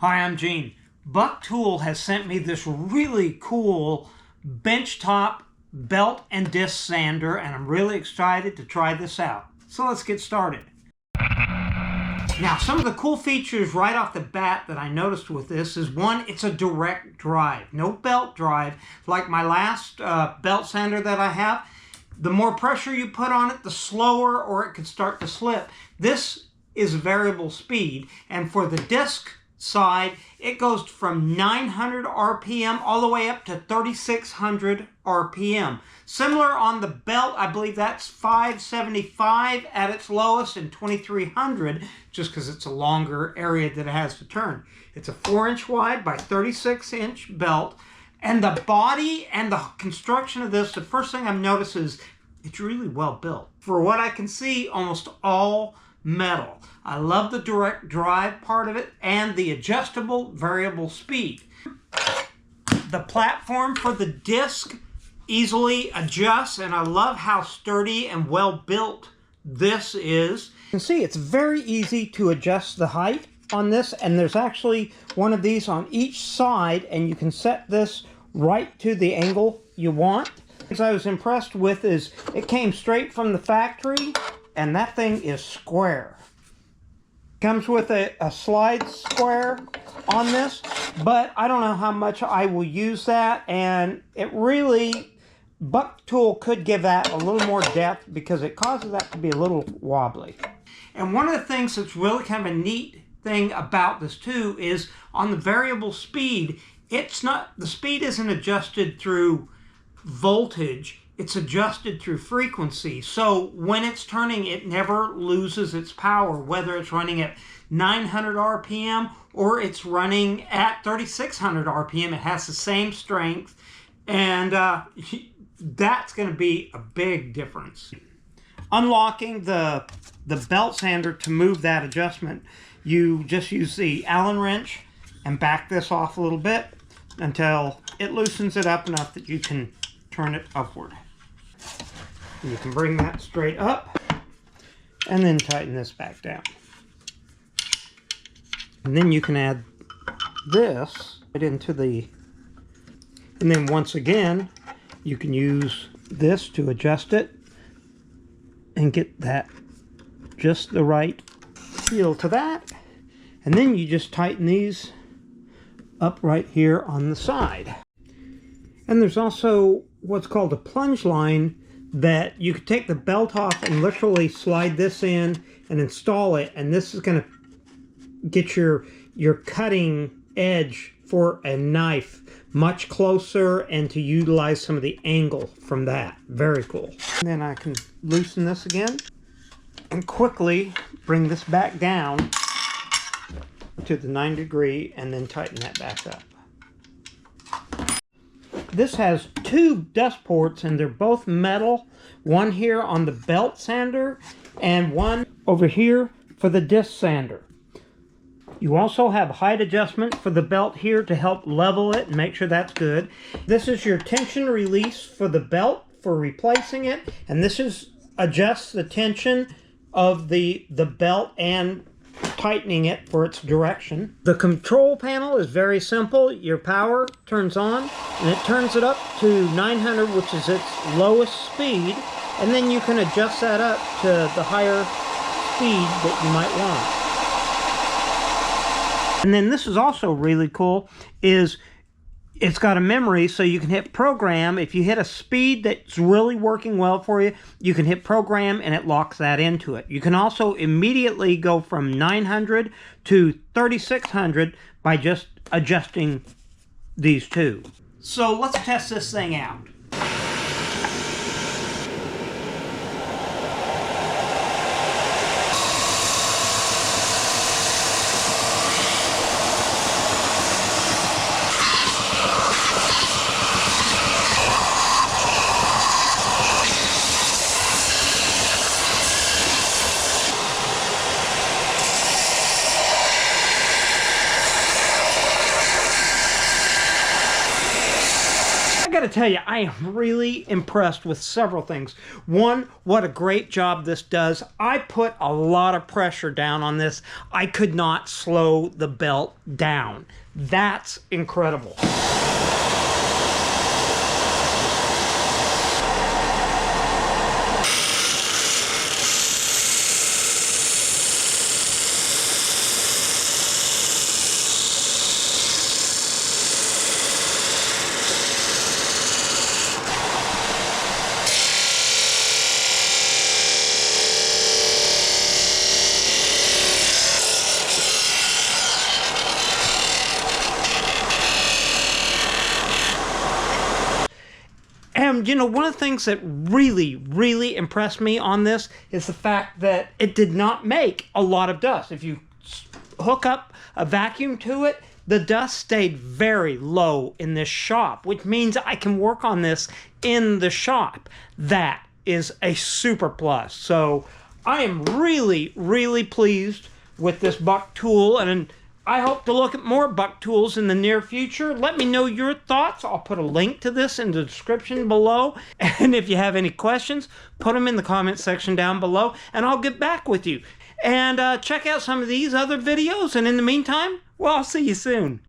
Hi, I'm Gene. BuckTool has sent me this really cool benchtop belt and disc sander, and I'm really excited to try this out. So let's get started. Now, some of the cool features right off the bat that I noticed with this is, one, it's a direct drive, no belt drive. Like my last belt sander that I have, the more pressure you put on it, the slower or it could start to slip. This is variable speed, and for the disc side, it goes from 900 RPM all the way up to 3600 RPM. Similar on the belt, I believe that's 575 at its lowest and 2300, just because it's a longer area that it has to turn. It's a 4-inch wide by 36-inch belt, and the body and the construction of this, the first thing I've noticed is it's really well built. For what I can see, almost all metal. I love the direct drive part of it and the adjustable variable speed. The platform for the disc easily adjusts, and I love how sturdy and well built this is. You can see it's very easy to adjust the height on this, and there's actually one of these on each side, and you can set this right to the angle you want. What I was impressed with is it came straight from the factory, and that thing is square. Comes with a slide square on this, but I don't know how much I will use that, and it really, BuckTool could give that a little more depth because it causes that to be a little wobbly. And one of the things that's really kind of a neat thing about this too is on the variable speed, the speed isn't adjusted through voltage, it's adjusted through frequency. So when it's turning, it never loses its power, whether it's running at 900 RPM or it's running at 3600 RPM. It has the same strength, and that's going to be a big difference. Unlocking the belt sander to move that adjustment, you just use the Allen wrench and back this off a little bit until it loosens it up enough that you can turn it upward. And you can bring that straight up and then tighten this back down. And then you can add this right into the, and then once again you can use this to adjust it and get that just the right feel to that. And then you just tighten these up right here on the side. And there's also what's called a plunge line that you could take the belt off and literally slide this in and install it, and this is going to get your cutting edge for a knife much closer and to utilize some of the angle from that. Very cool. And then I can loosen this again and quickly bring this back down to the 9° and then tighten that back up. This has two dust ports, and they're both metal. One here on the belt sander and one over here for the disc sander. You also have height adjustment for the belt here to help level it and make sure that's good. This is your tension release for the belt for replacing it, and this adjusts the tension of the belt and tightening it for its direction. The control panel is very simple. Your power turns on and it turns it up to 900, which is its lowest speed, and then you can adjust that up to the higher speed that you might want. And then this is also really cool, is it's got a memory, so you can hit program. If you hit a speed that's really working well for you, you can hit program and it locks that into it. You can also immediately go from 900 to 3600 by just adjusting these two. So let's test this thing out. gotta tell you, I am really impressed with several things. One, what a great job this does. I put a lot of pressure down on this. I could not slow the belt down. That's incredible. And you know, one of the things that really impressed me on this is the fact that it did not make a lot of dust. If you hook up a vacuum to it, the dust stayed very low in this shop, which means I can work on this in the shop. That is a super plus. So I am really pleased with this BuckTool, and I hope to look at more BuckTools in the near future. Let me know your thoughts. I'll put a link to this in the description below. And if you have any questions, put them in the comment section down below, and I'll get back with you. And check out some of these other videos. And in the meantime, well, I'll see you soon.